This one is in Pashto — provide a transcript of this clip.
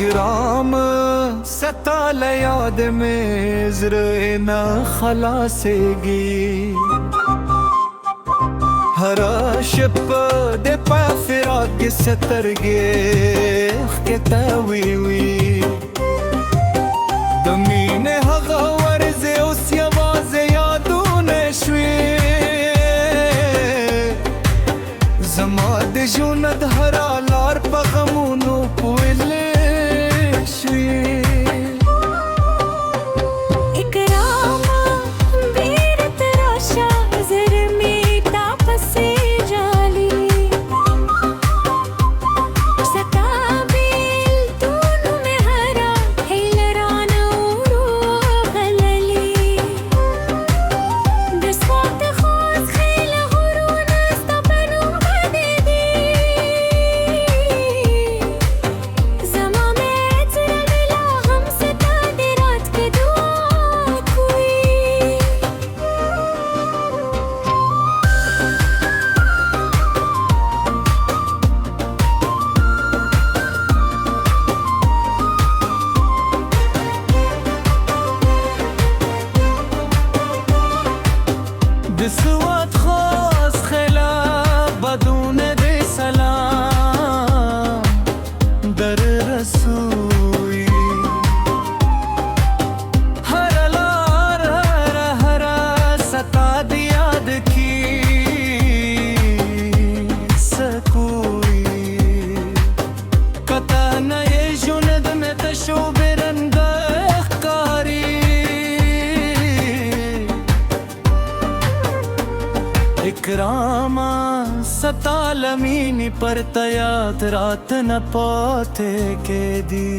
इकराम सताल याद में ज़रे न खलासेगी हरा शिप दे पा फिराक सतरगे के तावीवी दमीन हगा वर्ज़े उस यवाज़े यादून शवी زما د ژوند هره لار په غمونو پویلې شوې اکراما بیرته راشه زر مې تا پسې جالي ستا بیلتون مې هره هیله رانه وروغللې د سوات خوځ خیله غرونه ستا په نوم باندې دي زما مې زړه لا هم ستا د رات کې دعا کوي د سوات خاص خلا بدون د سلام در رسوی هر لار هر ستا د یاد کی سکوی کتا نه ژوند مې تشو برند ښکاري इकरामा सतालमीनी पर तयात रात न पाते के दी